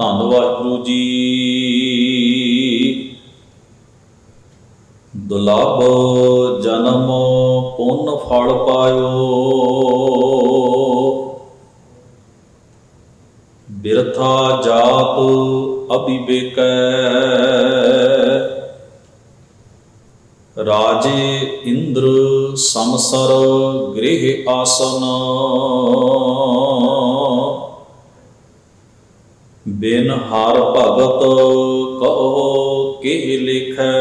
ਧੰਨ ਵਾਹਿਗੁਰੂ ਜੀ। ਦੁਲਭ ਜਨਮ ਪੁੰਨ ਫਲ ਪਾਇਓ, ਬਿਰਥਾ ਜਾਤ ਅਭਿਵੇਕੈ। ਰਾਜੇ ਇੰਦਰ ਸਮਸਰ ਗ੍ਰਹਿ ਆਸਨ, ਬਿਨ ਹਰ ਭਗਤ ਕਹੋ ਕੇ ਲਿਖੈ।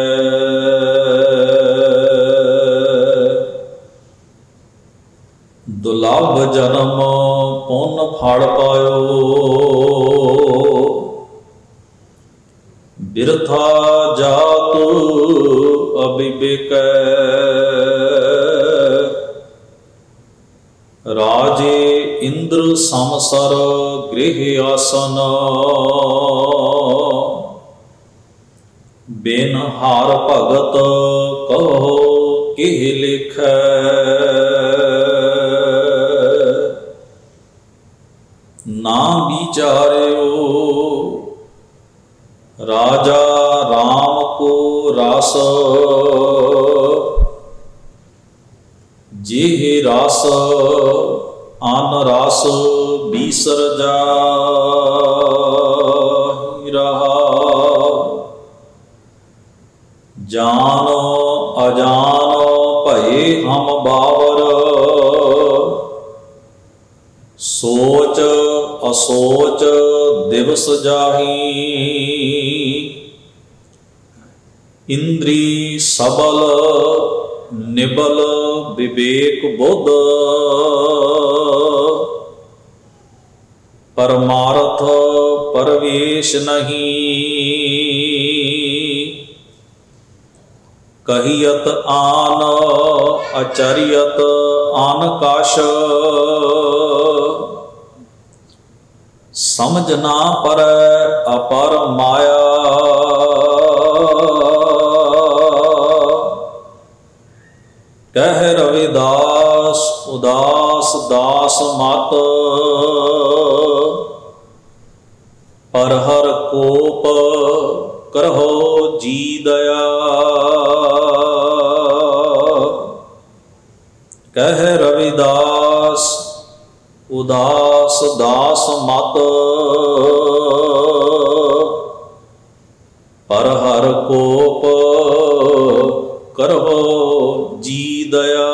ਦੁਲਭ ਜਨਮ ਪੁੰਨ ਫਲ ਪਾਇਓ, ਬਿਰਥਾ ਜਾਤ ਅਭਿਵੇਕੈ। ਰਾਜੇ ਇੰਦਰ ਸਮਸਰ ਗ੍ਰਹਿ ਆਸਨ, ਬਿਨ ਹਰ ਭਗਤ ਕਹੋ ਕੇ ਲਿਖੈ। ਨਾ ਵਿਚਾਰਿਓ ਰਾਜਾ ਰਾਮ ਕੋ ਰਸ, ਜਿਹ ਰਸ ਅਨ ਰਸ ਬੀਸਰ ਜਾਹਿ ਰਹਾ। ਜਾਨ ਅਜਾਨ ਭਏ ਹਮ ਬਾਵਰ, ਸੋਚ ਅਸੋਚ ਦਿਵਸ ਜਾਹੀ। ਇੰਦਰੀ ਸਬਲ ਨਿਬਲ ਵਿਵੇਕ ਬੁੱਧ, ਪਰਮਾਰਥ ਪਰਵੇਸ਼ ਨਹੀਂ। ਕਹੀਅਤ ਆਨ ਅਚਰਿਅਤ ਆਨ ਕਾਸ਼, ਸਮਝ ਨਾ ਪਰੈ ਅਪਰ ਮਾਇਆ। ਕਹਿ ਰਵਿਦਾਸ ਉਦਾਸ ਦਾਸ ਮਤ, ਪਰ ਹਰ ਕੋਪ ਕਰਹੁ ਜੀ ਦਇਆ। ਕਹਿ ਰਵਿਦਾਸ ਉਦਾਸ ਦਾਸ ਮਤ, ਪਰ ਹਰ ਕੋਪ ਕਰਹੁ ਜੀ ਦਇਆ।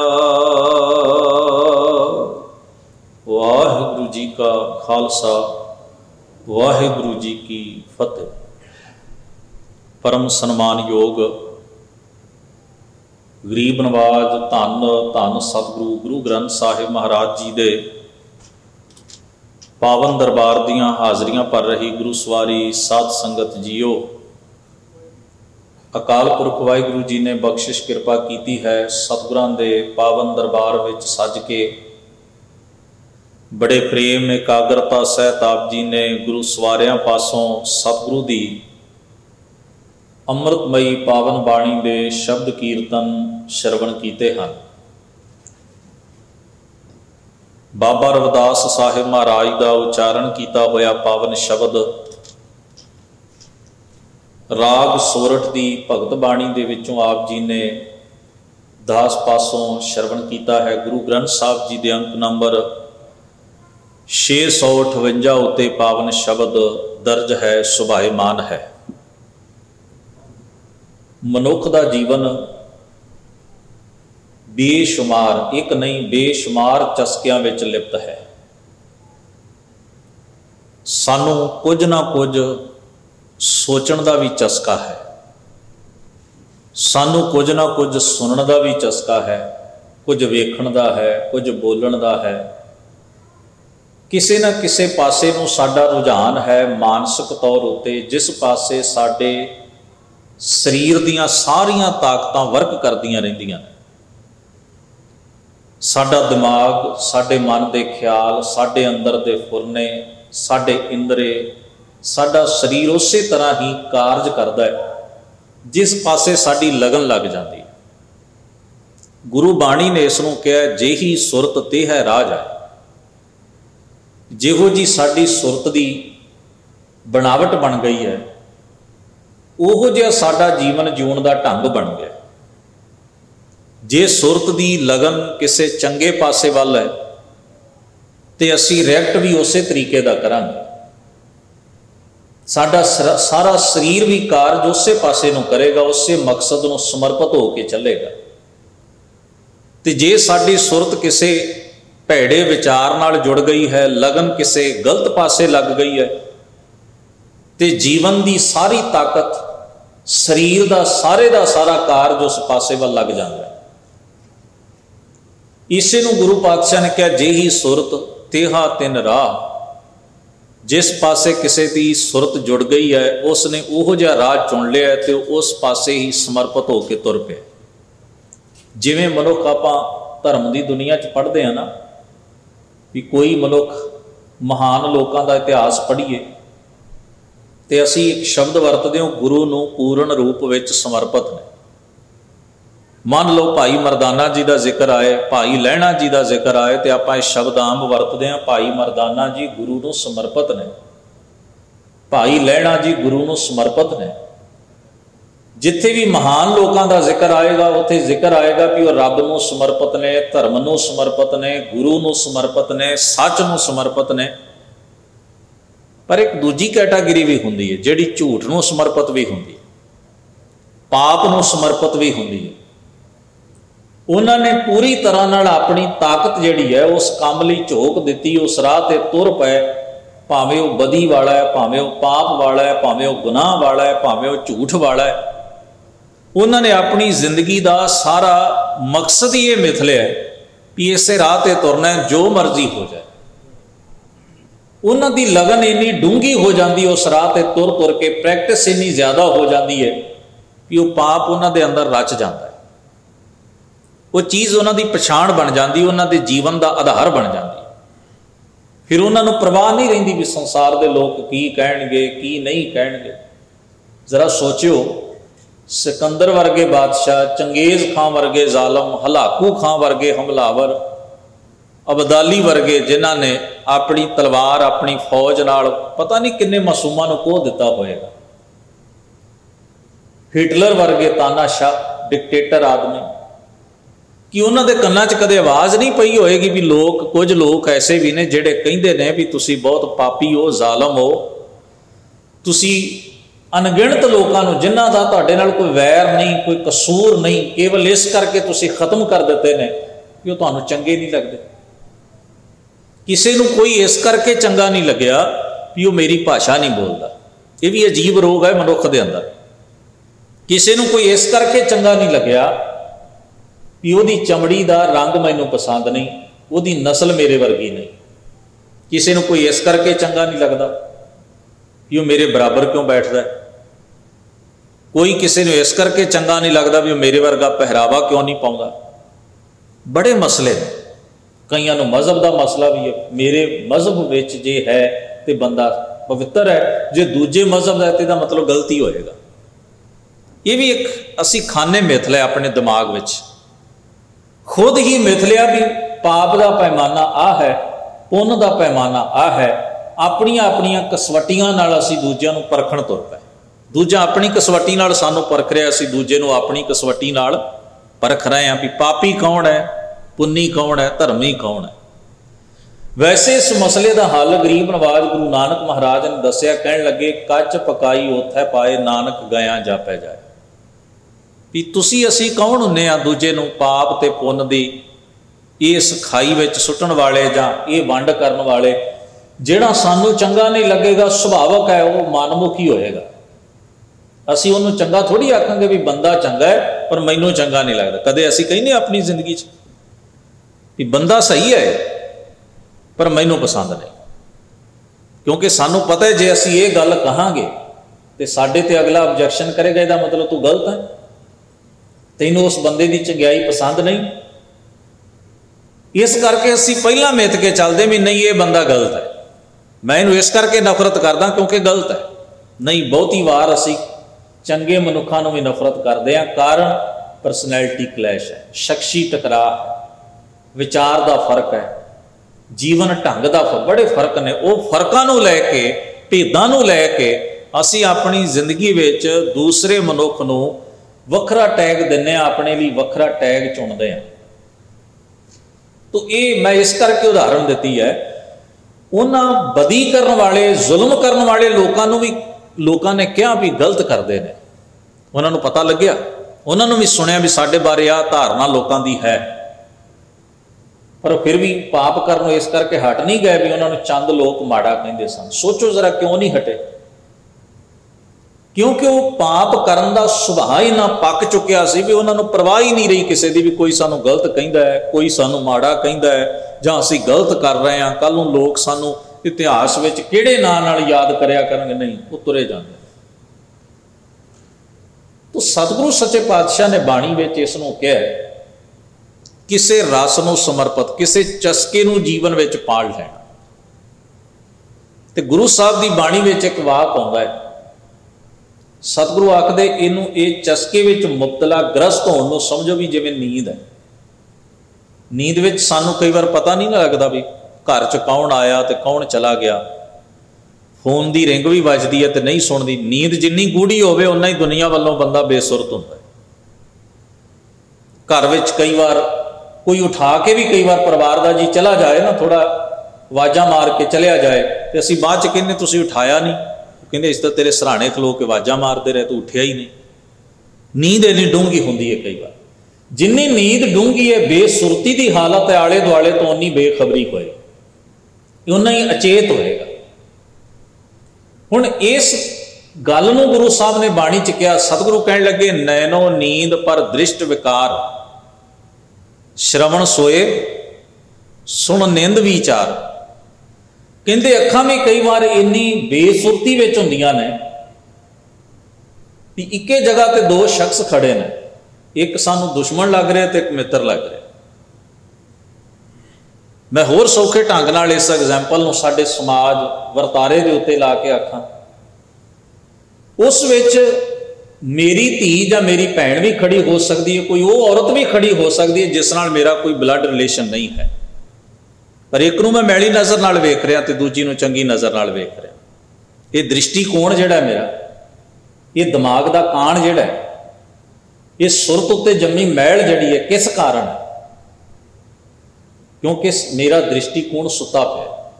ਵਾਹਿਗੁਰੂ ਜੀ ਕਾ ਖਾਲਸਾ, ਵਾਹਿਗੁਰੂ ਜੀ ਕੀ ਫਤਿਹ। ਪਰਮ ਸਨਮਾਨਯੋਗ ਗਰੀਬ ਨਵਾਜ ਧੰਨ ਧੰਨ ਸਤਿਗੁਰੂ ਗੁਰੂ ਗ੍ਰੰਥ ਸਾਹਿਬ ਮਹਾਰਾਜ ਜੀ ਦੇ ਪਾਵਨ ਦਰਬਾਰ ਦੀਆਂ ਹਾਜ਼ਰੀਆਂ ਭਰ ਰਹੀ ਗੁਰੂ ਸਵਾਰੀ ਸਾਧ ਸੰਗਤ ਜੀਓ, ਅਕਾਲ ਪੁਰਖ ਵਾਹਿਗੁਰੂ ਜੀ ਨੇ ਬਖਸ਼ਿਸ਼ ਕਿਰਪਾ ਕੀਤੀ ਹੈ। ਸਤਿਗੁਰਾਂ ਦੇ ਪਾਵਨ ਦਰਬਾਰ ਵਿੱਚ ਸੱਜ ਕੇ ਬੜੇ ਪ੍ਰੇਮ ਇਕਾਗਰਤਾ ਸਹਿਤ ਆਪ ਜੀ ਨੇ ਗੁਰੂ ਸਵਾਰਿਆਂ ਪਾਸੋਂ ਸਤਿਗੁਰੂ ਦੀ ਅੰਮ੍ਰਿਤਮਈ ਪਾਵਨ ਬਾਣੀ ਦੇ ਸ਼ਬਦ ਕੀਰਤਨ ਸ਼ਰਵਣ ਕੀਤੇ ਹਨ। ਬਾਬਾ ਰਵਿਦਾਸ ਸਾਹਿਬ ਮਹਾਰਾਜ ਦਾ ਉਚਾਰਨ ਕੀਤਾ ਹੋਇਆ ਪਾਵਨ ਸ਼ਬਦ ਰਾਗ ਸੋਰਠ ਦੀ ਭਗਤ ਬਾਣੀ ਦੇ ਵਿੱਚੋਂ ਆਪ ਜੀ ਨੇ ਦਾਸ ਪਾਸੋਂ ਸ਼ਰਵਣ ਕੀਤਾ ਹੈ। ਗੁਰੂ ਗ੍ਰੰਥ ਸਾਹਿਬ ਜੀ ਦੇ ਅੰਕ ਨੰਬਰ 658 ਉੱਤੇ ਪਾਵਨ ਸ਼ਬਦ ਦਰਜ ਹੈ, ਸੁਭਾਏਮਾਨ ਹੈ। ਮਨੁੱਖ ਦਾ ਜੀਵਨ ਬੇਸ਼ੁਮਾਰ, ਇੱਕ ਨਹੀਂ ਬੇਸ਼ੁਮਾਰ ਚਸਕਿਆਂ ਵਿੱਚ ਲਿਪਤ ਹੈ। ਸਾਨੂੰ ਕੁਝ ਨਾ ਕੁਝ ਸੋਚਣ ਦਾ ਵੀ ਚਸਕਾ ਹੈ, ਸਾਨੂੰ ਕੁਝ ਨਾ ਕੁਝ ਸੁਣਨ ਦਾ ਵੀ ਚਸਕਾ ਹੈ, ਕੁਝ ਵੇਖਣ ਦਾ ਹੈ, ਕੁਝ ਬੋਲਣ ਦਾ ਹੈ। ਕਿਸੇ ਨਾ ਕਿਸੇ ਪਾਸੇ ਨੂੰ ਸਾਡਾ ਰੁਝਾਨ ਹੈ ਮਾਨਸਿਕ ਤੌਰ ਉੱਤੇ, ਜਿਸ ਪਾਸੇ ਸਾਡੇ ਸਰੀਰ ਦੀਆਂ ਸਾਰੀਆਂ ਤਾਕਤਾਂ ਵਰਕ ਕਰਦੀਆਂ ਰਹਿੰਦੀਆਂ ਨੇ। ਸਾਡਾ ਦਿਮਾਗ, ਸਾਡੇ ਮਨ ਦੇ ਖਿਆਲ, ਸਾਡੇ ਅੰਦਰ ਦੇ ਫੁਰਨੇ, ਸਾਡੇ ਇੰਦਰੇ, ਸਾਡਾ ਸਰੀਰ ਉਸੇ ਤਰ੍ਹਾਂ ਹੀ ਕਾਰਜ ਕਰਦਾ ਹੈ ਜਿਸ ਪਾਸੇ ਸਾਡੀ ਲਗਨ ਲੱਗ ਜਾਂਦੀ ਹੈ। ਗੁਰੂ ਬਾਣੀ ਨੇ ਇਸ ਨੂੰ ਕਿਹਾ, ਜਿਹੀ ਸੁਰਤ ਤੇ ਹੈ ਰਾਜ ਹੈ। ਜਿਹੋ ਜੀ ਸਾਡੀ ਸੁਰਤ ਦੀ बनावट बन गई है, उहो जिहा साडा जीवन जीउण दा ढंग बन गया। जे सुरत दी लगन किसी चंगे पासे वाल है तो असी रिएक्ट भी उस तरीके का करांगे। साडा सारा शरीर भी कार्य उस पासे नूं करेगा, उस मकसद नूं समर्पित होकर चलेगा। तो जे साडी सुरत किसी भैड़े विचार नाल जुड़ गई है, लगन किसी गलत पासे लग गई है, तो जीवन की सारी ताकत, शरीर का सारा कार्य उस पासे वाल लग जाता है। इसे नूं गुरु पातशाह ने कहा, जे ही सुरत तेहा तिन राह। जिस पासे किसी की सुरत जुड़ गई है, उसने उहो जिहा राह चुन लिया है तो उस पासे ही समर्पित होकर तुर पे। जिवें मनुख आपां धर्म की दुनिया च पढ़ते हैं ना, भी कोई मनुख महान लोगों का इतिहास पढ़ीए तो असी एक शब्द वरतते हो, गुरु नूं पूर्ण रूप विच समर्पित ने। मान लो भाई मरदाना जी का जिक्र आए, भाई लहणा जी का जिक्र आए, तो आप शब्द आम वरतते हैं, भाई मरदाना जी गुरु नूं समर्पित ने, भाई लहणा जी गुरु नूं समर्पित ने। जिथे भी महान लोगों का जिक्र आएगा, उत्थे जिक्र आएगा कि वह रब नूं समर्पित ने, धर्म नूं समर्पित ने, गुरु नूं समर्पित ने, सच नूं समर्पित ने। पर एक दूजी कैटागरी भी होंदी है, जिहड़ी झूठ नूं समर्पित भी होंदी है, पाप नूं समर्पित भी होंदी है। उन्होंने पूरी तरह नाल अपनी ताकत जिहड़ी है उस काम लई झोंक दिती, उस राह ते तुर पए। भावें वह बदी वाला है, भावें वह पाप वाला है, भावें वह गुनाह वाला है, भावें वह झूठ वाला है। उन्होंने अपनी जिंदगी का सारा मकसद ही ये मिथ लिया है कि इस राह ते तुरना है, जो मर्जी हो जाए। उन्होंने लगन इन्नी डूंगी हो जाती है, उस राह ते तुर तुर के प्रैक्टिस इन्नी ज़्यादा हो जाती है कि वह पाप उन्होंने अंदर रच जाता है। वो चीज़ उन्होंने पछाण बन जाती, उन्होंने जीवन का आधार बन जाती। फिर उन्होंने परवाह नहीं रही भी संसार के लोग की कहणगे की नहीं कहणगे। जरा सोचियो, सिकंदर वर्गे बादशाह, चंगेज खां वर्गे जालम, हलाकू खां वर्गे हमलावर, अबदाली वर्गे जिन्हों ने अपनी तलवार अपनी फौज नाल पता नहीं किन्ने मासूमां नूं कोह दिता होएगा, हिटलर वर्गे तानाशाह डिकटेटर आदमी, कि उन्होंने कन्ना च कदे आवाज़ नहीं पई होएगी भी लोग, कुछ लोग ऐसे भी ने जिहड़े कहिंदे ने भी तुसी बहुत पापी हो, जालम हो, तुसी अनगिणत लोगों को जिन्हों का तुहाडे नाल कोई वैर नहीं, कोई कसूर नहीं, केवल इस करके तुसी खत्म कर दिते ने कि वह तुहानूं चंगे नहीं लगते। किसी नूं कोई इस करके चंगा नहीं लग्या कि वह मेरी भाषा नहीं बोलता। ये भी अजीब रोग है मनुख के अंदर। किसी नूं कोई इस करके चंगा नहीं लग्या कि वह चमड़ी का रंग मैनू पसंद नहीं, वही नस्ल मेरे वर्गी नहीं। किसी नूं कोई इस करके चंगा नहीं लगता कि वह मेरे बराबर क्यों बैठता है। कोई किसी नूं इस करके चंगा नहीं लगता भी वह मेरे वर्गा पहरावा क्यों नहीं पाउंदा। बड़े मसले ने। कईयां नूं मजहब का मसला भी है, मेरे मजहब विच जे है तो बंदा पवित्र है, जे दूजे मजहब है तो मतलब गलती होएगा। ये भी एक असी खाने मिथ लिया अपने दिमाग विच, खुद ही मिथ लिया भी पाप का पैमाना आ है, पुण्य का पैमाना आ है। अपनियां अपनियां कसवटियां नाल असी दूजियां नूं परखण तुर पए। दूजा अपनी कसवटी नाल सानूं परख रहा, असी दूजे नूं अपनी कसवटी नाल परख रहे हैं भी पापी कौन है, पुन्नी कौन है, धर्मी कौन है। वैसे इस मसले का हल गरीब नवाज गुरु नानक महाराज ने दसिया, कहण लगे कच पकाई उत्थे पाए नानक गया जापै जाए। भी तुसी असी कौन हुंदे आ दूजे नूं पाप ते पुण्य दी इस खाई विच सुट्टण वाले जां ये वंड करन वाले। जिहड़ा सानूं चंगा नहीं लगेगा सुभावक है वो मनमुखी होएगा। असी उन्होंने चंगा थोड़ी आखांगे भी बंदा चंगा है पर मैनू चंगा नहीं लगता। कदे असी कहने अपनी जिंदगी च भी बंदा सही है पर मैनू पसंद नहीं, क्योंकि सानू पता है जे असी ये गल कहांगे तो साडे ते अगला ऑब्जेक्शन करेगा, इसदा मतलब तू गलत है, तैनू उस बंदे की चंगियाई पसंद नहीं। इस करके असी पहला मिथ के चलते भी नहीं ये बंदा गलत है, मैं इनू इस करके नफरत करदा क्योंकि गलत है। नहीं, बहुती वार असी चंगे मनुखों को भी नफरत करते हैं। कारण परसनैलिटी क्लैश है, शख्सी टकराव है, विचार का फर्क है, जीवन ढंग का बड़े फर्क ने। वो फर्कों को लैके ਭੇਦਾਂ ਨੂੰ ਲੈ ਕੇ ਅਸੀਂ ਆਪਣੀ ਜ਼ਿੰਦਗੀ ਵਿੱਚ ਦੂਸਰੇ ਮਨੁੱਖ ਨੂੰ ਵੱਖਰਾ ਟੈਗ ਦਿੰਦੇ ਹਾਂ, ਆਪਣੇ ਲਈ ਵੱਖਰਾ ਟੈਗ ਚੁਣਦੇ ਹਾਂ। ਤਾਂ ਇਹ ਮੈਂ ਇਸ ਕਰਕੇ ਉਦਾਹਰਨ ਦਿੱਤੀ ਹੈ। ਉਹਨਾਂ ਬਦੀ ਕਰਨ ਵਾਲੇ, ਜ਼ੁਲਮ ਕਰਨ ਵਾਲੇ ਲੋਕਾਂ ਨੂੰ ਵੀ ਲੋਕਾਂ ਨੇ ਕਿਹਾ ਵੀ ਗਲਤ ਕਰਦੇ ਨੇ, ਉਹਨਾਂ ਨੂੰ ਪਤਾ ਲੱਗਿਆ, ਉਹਨਾਂ ਨੂੰ ਵੀ ਸੁਣਿਆ ਵੀ ਸਾਡੇ ਬਾਰੇ ਆਹ ਧਾਰਨਾ ਲੋਕਾਂ ਦੀ ਹੈ, ਪਰ ਫਿਰ ਵੀ ਪਾਪ ਕਰਨ ਨੂੰ ਇਸ ਕਰਕੇ ਹਟ ਨਹੀਂ ਗਏ ਵੀ ਉਹਨਾਂ ਨੂੰ ਚੰਦ ਲੋਕ ਮਾੜਾ ਕਹਿੰਦੇ ਸਨ। ਸੋਚੋ ਜ਼ਰਾ ਕਿਉਂ ਨਹੀਂ ਹਟੇ? ਕਿਉਂਕਿ ਉਹ ਪਾਪ ਕਰਨ ਦਾ ਸੁਭਾਅ ਹੀ ਨਾ ਪੱਕ ਚੁੱਕਿਆ ਸੀ ਵੀ ਉਹਨਾਂ ਨੂੰ ਪਰਵਾਹ ਹੀ ਨਹੀਂ ਰਹੀ ਕਿਸੇ ਦੀ ਵੀ ਕੋਈ ਸਾਨੂੰ ਗਲਤ ਕਹਿੰਦਾ ਹੈ, ਕੋਈ ਸਾਨੂੰ ਮਾੜਾ ਕਹਿੰਦਾ ਹੈ, ਜਾਂ ਅਸੀਂ ਗਲਤ ਕਰ ਰਹੇ ਹਾਂ, ਕੱਲ ਨੂੰ ਲੋਕ ਸਾਨੂੰ ਇਤਿਹਾਸ ਵਿੱਚ ਕਿਹੜੇ ਨਾਂ ਨਾਲ ਯਾਦ ਕਰਿਆ ਕਰਨਗੇ। ਨਹੀਂ, ਉਹ ਤੁਰੇ ਜਾਂਦੇ। ਤਾਂ ਸਤਿਗੁਰੂ ਸੱਚੇ ਪਾਤਸ਼ਾਹ ਨੇ ਬਾਣੀ ਵਿੱਚ ਇਸ ਨੂੰ ਕਿਹਾ, ਕਿਸੇ ਰਸ ਨੂੰ ਸਮਰਪਿਤ, ਕਿਸੇ ਚਸਕੇ ਨੂੰ ਜੀਵਨ ਵਿੱਚ ਪਾਲ ਲੈਣਾ। ਤੇ ਗੁਰੂ ਸਾਹਿਬ ਦੀ ਬਾਣੀ ਵਿੱਚ ਇੱਕ ਵਾਕ ਆਉਂਦਾ ਹੈ, ਸਤਿਗੁਰੂ ਆਖਦੇ ਇਹਨੂੰ, ਇਹ ਚਸਕੇ ਵਿੱਚ ਮੁਬਤਲਾ ਗ੍ਰਸਤ ਹੋਣ ਨੂੰ ਸਮਝੋ ਵੀ ਜਿਵੇਂ ਨੀਂਦ ਹੈ। ਨੀਂਦ ਵਿੱਚ ਸਾਨੂੰ ਕਈ ਵਾਰ ਪਤਾ ਨਹੀਂ ਲੱਗਦਾ ਵੀ ਘਰ 'ਚ ਕੌਣ ਆਇਆ ਤੇ ਕੌਣ ਚਲਾ ਗਿਆ, ਫੋਨ ਦੀ ਰਿੰਗ ਵੀ ਵੱਜਦੀ ਹੈ ਤੇ ਨਹੀਂ ਸੁਣਦੀ। ਨੀਂਦ ਜਿੰਨੀ ਗੂੜੀ ਹੋਵੇ ਓਨਾ ਹੀ ਦੁਨੀਆ ਵੱਲੋਂ ਬੰਦਾ ਬੇਸੁਰਤ ਹੁੰਦਾ ਹੈ। ਘਰ ਵਿੱਚ ਕਈ ਵਾਰ ਕੋਈ ਉਠਾ ਕੇ ਵੀ ਕਈ ਵਾਰ ਪਰਿਵਾਰ ਦਾ ਜੀ ਚਲਾ ਜਾਏ ਨਾ, ਥੋੜਾ ਆਵਾਜ਼ਾਂ ਮਾਰ ਕੇ ਚਲਿਆ ਜਾਏ, ਤੇ ਅਸੀਂ ਬਾਅਦ 'ਚ ਕਹਿੰਦੇ ਤੁਸੀਂ ਉਠਾਇਆ ਨਹੀਂ, ਕਹਿੰਦੇ ਇਸ ਤਾਂ ਤੇਰੇ ਸਰਾਣੇ ਖਲੋ ਕੇ ਆਵਾਜ਼ਾਂ ਮਾਰਦੇ ਰਹੇ, ਤੂੰ ਉੱਠਿਆ ਹੀ ਨਹੀਂ। ਨੀਂਦ ਇੰਨੀ ਡੂੰਘੀ ਹੁੰਦੀ ਹੈ। ਕਈ ਵਾਰ ਜਿੰਨੀ ਨੀਂਦ ਡੂੰਘੀ ਹੈ, ਬੇਸੁਰਤੀ ਦੀ ਹਾਲਤ ਹੈ, ਆਲੇ ਦੁਆਲੇ ਤੋਂ ਉਨੀ ਬੇਖਬਰੀ ਹੋਏ, ਉਨਾ ਹੀ ਅਚੇਤ ਹੋਏਗਾ। ਹੁਣ ਇਸ ਗੱਲ ਨੂੰ ਗੁਰੂ ਸਾਹਿਬ ਨੇ ਬਾਣੀ 'ਚ ਕਿਹਾ। ਸਤਿਗੁਰੂ ਕਹਿਣ ਲੱਗੇ, ਨੈਣੋ ਨੀਂਦ ਪਰ ਦ੍ਰਿਸ਼ਟ ਵਿਕਾਰ, ਸ਼ਰਵਣ ਸੋਏ ਸੁਣ ਨਿੰਦ ਵਿਚਾਰ। ਕਹਿੰਦੇ ਅੱਖਾਂ ਵੀ ਕਈ ਵਾਰ ਇੰਨੀ ਬੇਸੁਰਤੀ ਵਿੱਚ ਹੁੰਦੀਆਂ ਨੇ ਵੀ ਇੱਕੇ ਜਗ੍ਹਾ ਤੇ ਦੋ ਸ਼ਖਸ ਖੜੇ ਨੇ, ਇੱਕ ਸਾਨੂੰ ਦੁਸ਼ਮਣ ਲੱਗ ਰਿਹਾ ਤੇ ਇੱਕ ਮਿੱਤਰ ਲੱਗ ਰਿਹਾ। ਮੈਂ ਹੋਰ ਸੌਖੇ ਢੰਗ ਨਾਲ ਇਸ ਐਗਜ਼ਾਮਪਲ ਨੂੰ ਸਾਡੇ ਸਮਾਜ ਵਰਤਾਰੇ ਦੇ ਉੱਤੇ ਲਾ ਕੇ ਆਖਾਂ, ਉਸ ਵਿੱਚ ਮੇਰੀ ਧੀ ਜਾਂ ਮੇਰੀ ਭੈਣ ਵੀ ਖੜੀ ਹੋ ਸਕਦੀ ਹੈ, ਕੋਈ ਉਹ ਔਰਤ ਵੀ ਖੜੀ ਹੋ ਸਕਦੀ ਹੈ ਜਿਸ ਨਾਲ ਮੇਰਾ ਕੋਈ ਬਲੱਡ ਰਿਲੇਸ਼ਨ ਨਹੀਂ ਹੈ, ਪਰ ਇੱਕ ਨੂੰ ਮੈਂ ਮੈਲੀ ਨਜ਼ਰ ਨਾਲ ਵੇਖ ਰਿਹਾ ਤੇ ਦੂਜੀ ਨੂੰ ਚੰਗੀ ਨਜ਼ਰ ਨਾਲ ਵੇਖ ਰਿਹਾ। ਇਹ ਦ੍ਰਿਸ਼ਟੀਕੋਣ ਜਿਹੜਾ ਮੇਰਾ, ਇਹ ਦਿਮਾਗ ਦਾ ਕਾਣ ਜਿਹੜਾ, ਇਹ ਸੁਰਤ ਉੱਤੇ ਜੰਮੀ ਮੈਲ ਜਿਹੜੀ ਹੈ, ਕਿਸ ਕਾਰਨ ਹੈ? ਕਿਉਂਕਿ ਮੇਰਾ ਦ੍ਰਿਸ਼ਟੀਕੋਣ ਸੁੱਤਾ ਪਿਆ।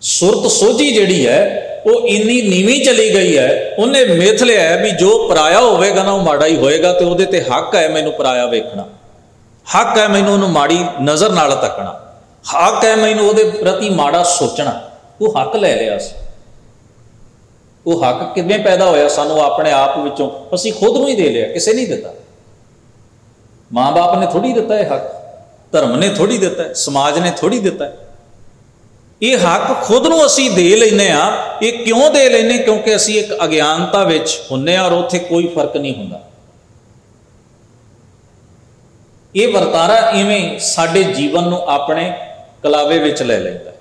ਸੁਰਤ ਸੋਝੀ ਜਿਹੜੀ ਹੈ ਉਹ ਇੰਨੀ ਨੀਵੀਂ ਚਲੀ ਗਈ ਹੈ, ਉਹਨੇ ਮਿਥ ਲਿਆ ਵੀ ਜੋ ਪਰਾਇਆ ਹੋਵੇਗਾ ਨਾ ਉਹ ਮਾੜਾ ਹੀ ਹੋਏਗਾ, ਤੇ ਉਹਦੇ ਤੇ ਹੱਕ ਹੈ ਮੈਨੂੰ ਪਰਾਇਆ ਵੇਖਣਾ, ਹੱਕ ਹੈ ਮੈਨੂੰ ਉਹਨੂੰ ਮਾੜੀ ਨਜ਼ਰ ਨਾਲ ਤੱਕਣਾ, ਹੱਕ ਹੈ ਮੈਨੂੰ ਉਹਦੇ ਪ੍ਰਤੀ ਮਾੜਾ ਸੋਚਣਾ। ਉਹ ਹੱਕ ਲੈ ਲਿਆ ਸੀ। ਉਹ ਹੱਕ ਕਿਵੇਂ ਪੈਦਾ ਹੋਇਆ? ਸਾਨੂੰ ਆਪਣੇ ਆਪ ਵਿੱਚੋਂ, ਅਸੀਂ ਖੁਦ ਨੂੰ ਹੀ ਦੇ ਲਿਆ, ਕਿਸੇ ਨਹੀਂ ਦਿੱਤਾ। ਮਾਂ ਬਾਪ ਨੇ ਥੋੜੀ ਦਿੱਤਾ ਇਹ ਹੱਕ, ਧਰਮ ਨੇ ਥੋੜੀ ਦਿੱਤਾ, ਸਮਾਜ ਨੇ ਥੋੜੀ ਦਿੱਤਾ। ਇਹ ਹੱਕ ਖੁਦ ਨੂੰ ਅਸੀਂ ਦੇ ਲੈਂਦੇ ਹਾਂ। ਇਹ ਕਿਉਂ ਦੇ ਲੈਂਦੇ? ਕਿਉਂਕਿ ਅਸੀਂ ਇੱਕ ਅਗਿਆਨਤਾ ਵਿੱਚ ਹੁੰਦੇ ਹਾਂ ਔਰ ਉੱਥੇ ਕੋਈ ਫਰਕ ਨਹੀਂ ਹੁੰਦਾ। ਇਹ ਵਰਤਾਰਾ ਇਵੇਂ ਸਾਡੇ ਜੀਵਨ ਨੂੰ ਆਪਣੇ ਕਲਾਵੇ ਵਿੱਚ ਲੈ ਲੈਂਦਾ।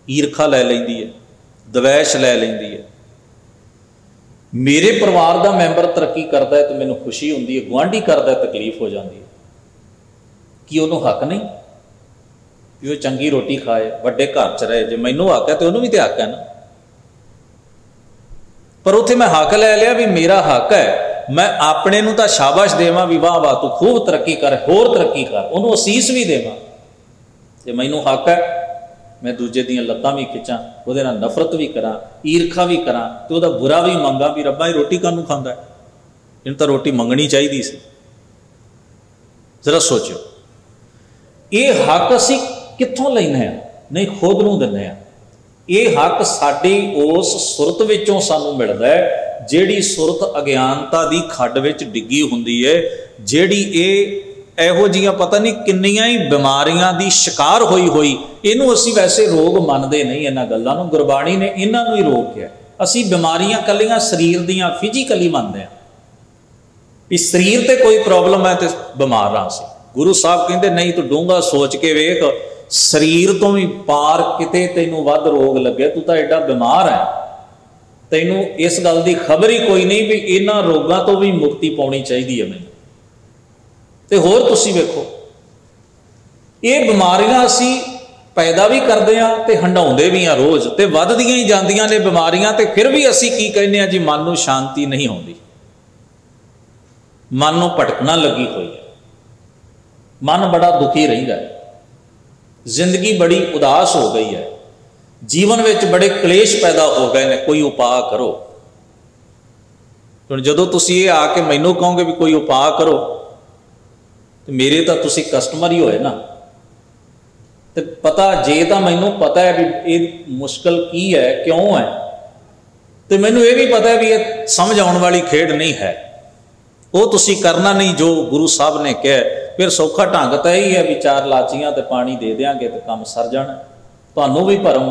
ਈਰਖਾ ਲੈ ਲੈਂਦੀ ਹੈ, ਦਵੈਸ਼ ਲੈ ਲੈਂਦੀ ਹੈ। ਮੇਰੇ ਪਰਿਵਾਰ ਦਾ ਮੈਂਬਰ ਤਰੱਕੀ ਕਰਦਾ ਹੈ ਤੇ ਮੈਨੂੰ ਖੁਸ਼ੀ ਹੁੰਦੀ ਹੈ, ਗੁਆਂਢੀ ਕਰਦਾ ਤਕਲੀਫ ਹੋ ਜਾਂਦੀ ਹੈ। ਕੀ ਉਹਨੂੰ ਹੱਕ ਨਹੀਂ ਵੀ ਉਹ ਚੰਗੀ ਰੋਟੀ ਖਾਏ, ਵੱਡੇ ਘਰ 'ਚ ਰਹੇ? ਜੇ ਮੈਨੂੰ ਹੱਕ ਹੈ ਤੇ ਉਹਨੂੰ ਵੀ ਤੇ ਹੱਕ ਹੈ ਨਾ। ਪਰ ਉੱਥੇ ਮੈਂ ਹੱਕ ਲੈ ਲਿਆ ਵੀ ਮੇਰਾ ਹੱਕ ਹੈ, ਮੈਂ ਆਪਣੇ ਨੂੰ ਤਾਂ ਸ਼ਾਬਾਸ਼ ਦੇਵਾਂ ਵੀ ਵਾਹ ਵਾਹ ਤੂੰ ਖੂਬ ਤਰੱਕੀ ਕਰ, ਹੋਰ ਤਰੱਕੀ ਕਰ, ਉਹਨੂੰ ਅਸੀਸ ਵੀ ਦੇਵਾਂ। ਜੇ ਮੈਨੂੰ ਹੱਕ ਹੈ ਮੈਂ ਦੂਜੇ ਦੀਆਂ ਲੱਤਾਂ ਵੀ ਖਿੱਚਾਂ, ਉਹਦੇ ਨਾਲ ਨਫ਼ਰਤ ਵੀ ਕਰਾਂ, ਈਰਖਾ ਵੀ ਕਰਾਂ, ਤੇ ਉਹਦਾ ਬੁਰਾ ਵੀ ਮੰਗਾਂ ਵੀ ਰੱਬਾ ਇਹ ਰੋਟੀ ਕਾਹਨੂੰ ਖਾਂਦਾ, ਇਹਨੂੰ ਤਾਂ ਰੋਟੀ ਮੰਗਣੀ ਚਾਹੀਦੀ ਸੀ। ਜ਼ਰਾ ਸੋਚੋ, ਇਹ ਹੱਕ ਅਸੀਂ ਕਿੱਥੋਂ ਲੈਂਦੇ ਹਾਂ? ਨਹੀਂ, ਖੁਦ ਨੂੰ ਦਿੰਦੇ ਹਾਂ। ਇਹ ਹੱਕ ਸਾਡੀ ਉਸ ਸੁਰਤ ਵਿੱਚੋਂ ਸਾਨੂੰ ਮਿਲਦਾ ਹੈ ਜਿਹੜੀ ਸੁਰਤ ਅਗਿਆਨਤਾ ਦੀ ਖੱਡ ਵਿੱਚ ਡਿੱਗੀ ਹੁੰਦੀ ਹੈ, ਜਿਹੜੀ ਇਹ ਇਹੋ ਜਿਹੀਆਂ ਪਤਾ ਨਹੀਂ ਕਿੰਨੀਆਂ ਹੀ ਬਿਮਾਰੀਆਂ ਦੀ ਸ਼ਿਕਾਰ ਹੋਈ। ਇਹਨੂੰ ਅਸੀਂ ਵੈਸੇ ਰੋਗ ਮੰਨਦੇ ਨਹੀਂ, ਇਹਨਾਂ ਗੱਲਾਂ ਨੂੰ ਗੁਰਬਾਣੀ ਨੇ ਇਹਨਾਂ ਨੂੰ ਹੀ ਰੋਗ ਕਿਹਾ। ਅਸੀਂ ਬਿਮਾਰੀਆਂ ਕੱਲੀਆਂ ਸਰੀਰ ਦੀਆਂ ਫਿਜ਼ੀਕਲੀ ਮੰਨਦੇ ਹਾਂ ਵੀ ਸਰੀਰ ਤੇ ਕੋਈ ਪ੍ਰੋਬਲਮ ਹੈ ਤੇ ਬਿਮਾਰ ਹਾਂ ਅਸੀਂ। ਗੁਰੂ ਸਾਹਿਬ ਕਹਿੰਦੇ ਨਹੀਂ, ਤੂੰ ਡੂੰਘਾ ਸੋਚ ਕੇ ਵੇਖ, ਸਰੀਰ ਤੋਂ ਵੀ ਪਾਰ ਕਿਤੇ ਤੈਨੂੰ ਵੱਧ ਰੋਗ ਲੱਗੇ, ਤੂੰ ਤਾਂ ਐਡਾ ਬਿਮਾਰ ਹੈ, ਤੈਨੂੰ ਇਸ ਗੱਲ ਦੀ ਖਬਰ ਹੀ ਕੋਈ ਨਹੀਂ ਵੀ ਇਹਨਾਂ ਰੋਗਾਂ ਤੋਂ ਵੀ ਮੁਕਤੀ ਪਾਉਣੀ ਚਾਹੀਦੀ ਹੈ ਮੈਨੂੰ। ਤੇ ਹੋਰ ਤੁਸੀਂ ਵੇਖੋ, ਇਹ ਬਿਮਾਰੀਆਂ ਅਸੀਂ पैदा भी करते हैं तो हंडाउंदे भी हैं रोज़, तो वधदियां ही जांदियां ने बीमारियां, तो फिर भी असी की कहने जी मन को शांति नहीं आती, मन को भटकना लगी हुई है, मन बड़ा दुखी रहिंदा है, जिंदगी बड़ी उदास हो गई है, जीवन में बड़े क्लेश पैदा हो गए ने, कोई उपाय करो। हुण जदों तुसीं ये आके मैनूं कहोगे भी कोई उपाय करो, तो मेरे तो तुसीं कस्टमर ही होए ना, तो पता जे तो मैनूं पता है भी ये मुश्किल की है, क्यों है, तो मैनूं ये भी पता है भी ये समझ आने वाली खेड नहीं है, वो तुसीं करना नहीं जो गुरु साहब ने कहा, फिर सौखा ढंग तो यही है भी 4 लाचियां तो पानी दे देंगे तो काम सर जाना, तुहानूं भी भरम।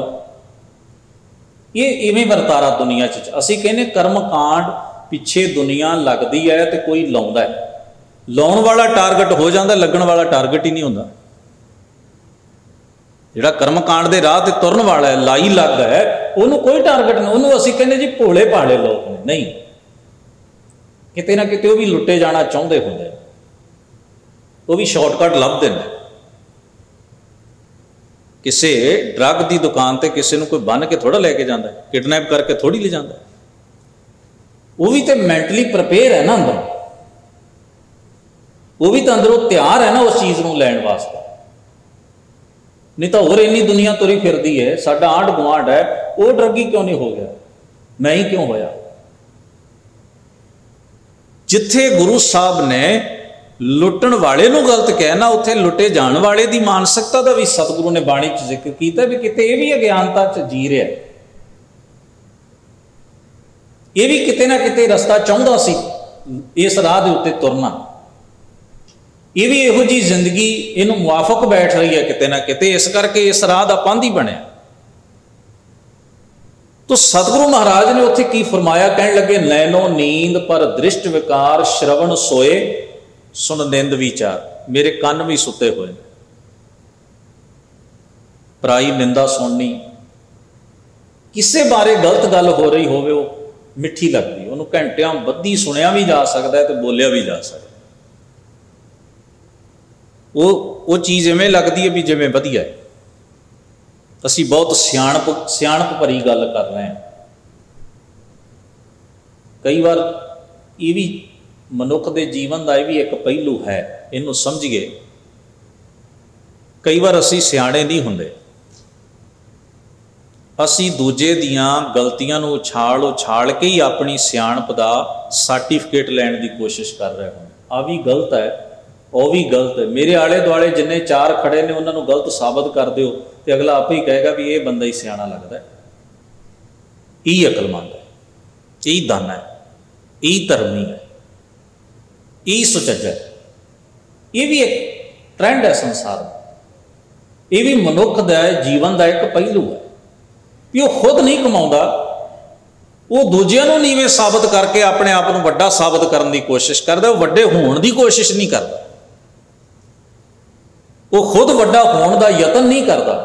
ये इवें वरतारा दुनिया च असीं कहने कर्म कांड पिछे दुनिया लगती है तो कोई लाउंदा है, लाउण वाला टारगेट हो जाता, लगन वाला टारगेट ही नहीं होंदा। जिहड़ा कर्म कांड के राह ते तुरन वाला है, लाई लग है, उन्होंने कोई टारगेट नहीं, उन्होंने असीं कहने जी भोले भाले लोग ने, नहीं, किते ना किते वो भी लुटे जाना चाहते होंगे, वो भी शॉर्टकट लभदे हैं। किसी ड्रग की दुकान पर किसी को कोई बन के थोड़ा लैके जाता है, किडनैप करके थोड़ी ले जाता है, वो भी तो मैंटली प्रिपेयर है ना अंदरों, वो भी तो अंदरों तैयार है ना उस चीज़ को लैण वास्ते, नहीं तो होर इन्नी दुनिया तुरी फिरती है। साडा आंढ गुआंढ है, वो ड्रगी क्यों नहीं हो गया, मैं ही क्यों होया। जिथे गुरु साहब ने लुटण वाले नूं गलत कहना, उत्थे लुटे जाण वाले की मानसिकता का भी सतगुरु ने बाणी च जिक्र किया भी किते ये भी अज्ञानता च जी रहा है, ये भी किते ना किते रस्ता चाहुंदा सी इस राह के उत्ते तुरना, ये भी इहो जी जिंदगी इनू मुआफक बैठ रही है किते ना किते, इस करके इस राह का पांधी बनया। तो सतगुरु महाराज ने उत्थे की फरमाया, कहन लगे नैनो नींद पर दृष्ट विकार, श्रवण सोए सुन निंद विचार, मेरे कन भी सुते हुए हैं, पराई निंदा सुननी, किसी बारे गलत गल हो रही होवे वो मिठी लगती, उन्होंने घंटिया बद्धी सुनिया भी जा सकता है तो बोलिया भी जा सकता, वो चीज़ इवें लगती है भी जिवें वधिया है। असी बहुत सियाणप भरी गल कर रहे हैं। कई बार ये भी मनुख के जीवन का भी एक पहलू है, इनू समझिए। कई बार असी सियाणे नहीं होंदे, असी दूजे दियां गलतियां नूं उछाल के ही अपनी सियाणप का सर्टिफिकेट लैण की कोशिश कर रहे हों। आ भी गलत है, वह भी गलत है। मेरे आले दुआले जिन्ने 4 खड़े ने उन्होंने गलत साबित कर दो तो अगला आप ही कहेगा भी ये बंदा ही सियाणा लगता है, यही अकलमंद है, यही दाना है, यही धर्मी है, यही सुचज्जा है। ये भी एक ट्रेंड है संसार में, ये भी मनुख का जीवन का एक पहलू है भी वो खुद नहीं कमाउंदा, वो दूजिਆਂ ਨੂੰ नीवें साबित करके अपने आप को वड्डा साबित करने की कोशिश करता, वो वड्डे होने की कोशिश नहीं करता, वो खुद वड्डा होने का यतन नहीं करता,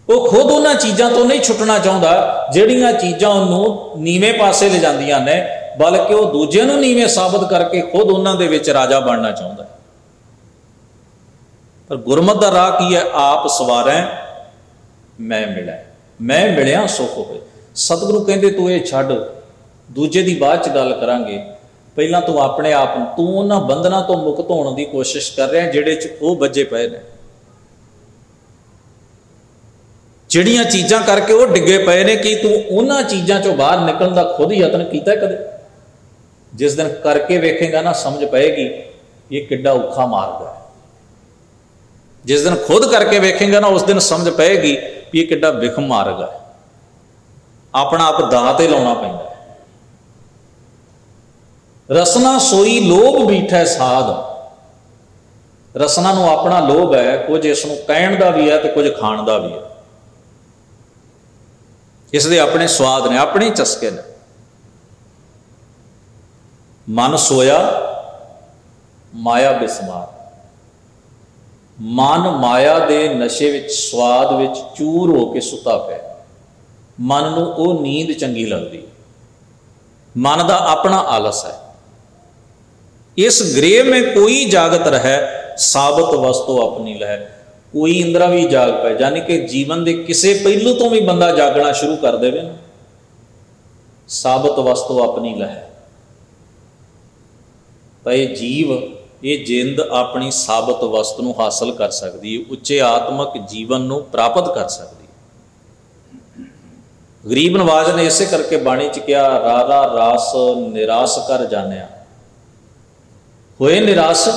वो खुद उन्होंने चीज़ों तो नहीं छुटना चाहता जिहड़ियां चीज़ां उन्होंने नीवें पासे ले जांदियां ने, बल्कि वो दूजिਆਂ ਨੂੰ नीवें साबित करके खुद उन्होंने दे विच राजा बनना चाहता है। पर गुरमत का राह की है, आप सवारें मैं मिला, मैं मिलिया सुख होए। सतगुरु कहते तू ये छड्ड, दूजे की बाद च गल करांगे, पहला तू अपने आप तू उन्हां बंधना तो मुक्त होने की कोशिश कर रहा जिहड़े च वो बजे पे ने, जिहड़ियां चीज़ां करके वो डिगे पे ने, कि तू उन्हां चीज़ां चों बाहर निकलण दा खुद यतन कीता कदे? जिस दिन करके वेखेगा ना समझ पाएगी ये किड्डा औखा मार्ग है। जिस दिन खुद करके वेखेगा ना उस दिन समझ पाएगी ये किड्डा विखम मार्ग है, अपना आप दाह ते लाउणा पैंदा। रसना सोई लोभ बीठै साध, रसना नूं अपना लोभ है, कुछ इसनूं कहण दा भी है तो कुछ खाण दा भी है, इसदे अपने स्वाद ने, अपने चस्के ने। मन सोया माया बिस्मार, मन माया दे नशे विच स्वाद विच चूर होके सुता पिया, मन नूं वो नींद चंगी लगती, मन का अपना आलस है। इस गृह में कोई जागत रहे, साबत वस्तु अपनी लह, कोई इंद्रा भी जाग पाए, यानी कि जीवन के किसी पहलू तो भी बंदा जागना शुरू कर देवे ना, साबित वस्तु अपनी लह, तो ये जीव, ये जिंद अपनी साबित वस्तु को हासिल कर सकती है, उच्चे आत्मक जीवन को प्राप्त कर सकती है। गरीब नवाज ने इसे करके बाणी च कहा, रारा रास निराश कर जानिया, होए निराश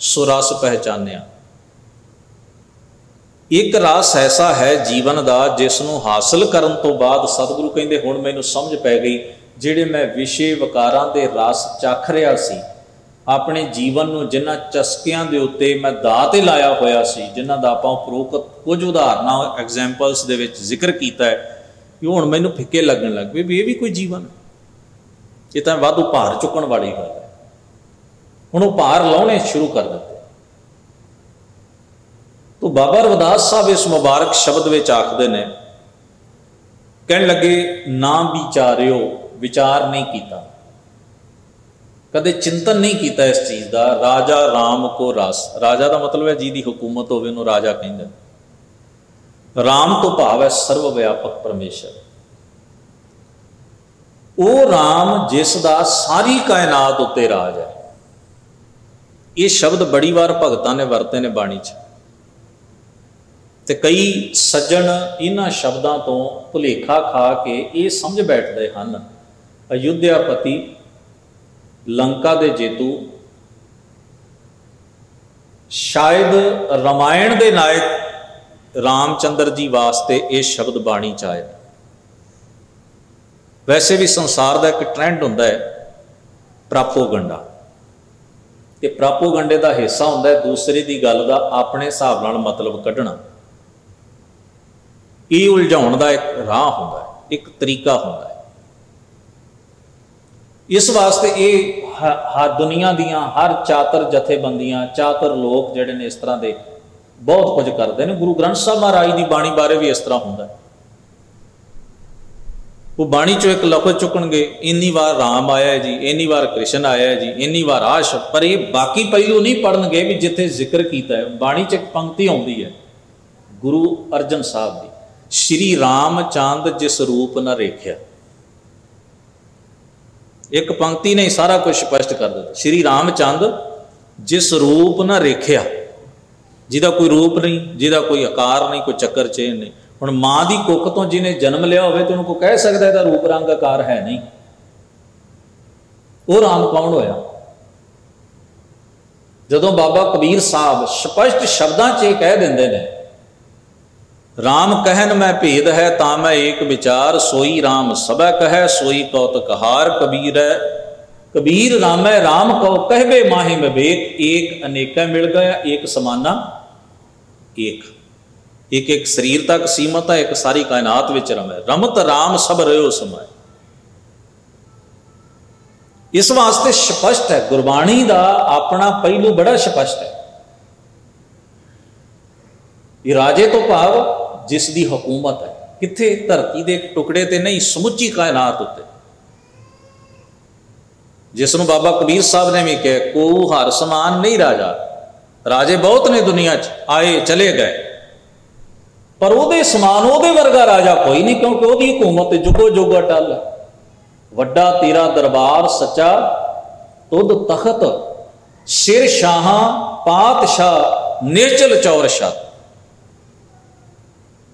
सो रस पहचानिया। एक रस ऐसा है जीवन का जिसनों हासिल करन तो बाद सतगुरु कहते हुण मैनूं समझ पै गई, जिहड़े मैं विषय विकारां दे रस चख रहा सी, अपने जीवन में जिन्हां चस्कियां दे उत्ते मैं दाऽ ते लाया होया सी, जिन्हां दा आपां उपरोक्त कुछ उदाहरणां एग्जाम्पल्स दे विच जिक्र कीता है, कि हुण मैनूं फिक्के लगन लग पए भी ये भी कोई जीवन, ये तां वाधू भार चुकण वाली गल है। हुण वो भार लाउणे शुरू कर दिते। तो बाबा रविदास साहब इस मुबारक शब्द विच आखदे ने, कहण लगे ना विचारियो, विचार नहीं किया, कदे चिंतन नहीं किया इस चीज़ का, राजा राम को रस, राजा का मतलब है जिहदी हुकूमत होवे उहनूं राजा कहंदे, राम तो भाव है सर्व व्यापक परमेश्वर, वो राम जिसदा सारी कायनात उत्ते राज है। ये शब्द बड़ी बार भगतां ने वरते ने बाणी च, ते कई सज्जन इन्हां शब्दां तो भुलेखा खा के ये समझ बैठते हैं अयोध्यापति, लंका दे जेतू, शायद रामायण दे नायक रामचंद्र जी वास्ते ये शब्द बाणी च आए। वैसे भी संसार का एक ट्रेंड होंदा है प्रापोगंडा, ते प्रापोगंडे का हिस्सा होंदा है दूसरे की गल का अपने हिसाब नाल मतलब कढ़ना। ये उलझाउण का एक राह होंदा है, एक तरीका होंदा है। इस वास्ते ये हर दुनिया दियां हर चातर जथेबंदियां, चातर लोग जिहड़े ने इस तरह के बहुत कुछ करते हैं। गुरु ग्रंथ साहब महाराज की बाणी बारे भी इस तरह होंदा है। वो बाणी चो एक लफ्ज चुकणगे, इन्नी बार राम आया है जी, इन्नी बार कृष्ण आया है जी, इन्नी बार आश, पर ये बाकी पहलू नहीं पढ़नगे भी जिथे जिक्र किया है। बाणी च एक पंक्ति आउंदी है गुरु अर्जन साहब की, श्री राम चंद जिस रूप न रेख्या। एक पंक्ति ने सारा कुछ स्पष्ट कर दिया, श्री रामचंद जिस रूप न रेख्या, जिहदा कोई रूप नहीं, जिहदा कोई आकार नहीं, कोई चक्कर चेन नहीं। हुण मां की कुख तो जिन्हें जन्म लिया होवे तो उनको कह सकता है रूप रंग आकार है नहीं, वो राम कौन होया? जदों बाबा कबीर साहब स्पष्ट शब्दां च कह देंदे ने, राम कहन मैं भेद है ता मैं एक विचार, सोई राम सबै कहे सोई कौतकहार। कबीर है कबीर रामै राम कहो कहबे माहि में भेद, एक अनेका मिल गया एक समाना एक। एक एक शरीर तक सीमत है, एक सारी कायनात विच रमे, रमत राम सब रहो समय। इस वास्ते स्पष्ट है, गुरबाणी का अपना पहलू बड़ा स्पष्ट है। ये राजे तो भाव जिसकी हुकूमत है, किथे धरती के एक टुकड़े ते नहीं, समुची कायनात उत्ते। जिसनों बाबा कबीर साहब ने भी कहा, को हर समान नहीं राजा, राजे बहुत ने दुनिया च आए चले गए, पर ओदे समान ओदे वर्गा राजा कोई नहीं, क्योंकि ओदी हुकूमत जुगो जुग अटल है। वड्डा तेरा दरबार सच्चा तुद तखत, सिर शाह पातशाह निश्चल चौर शाह।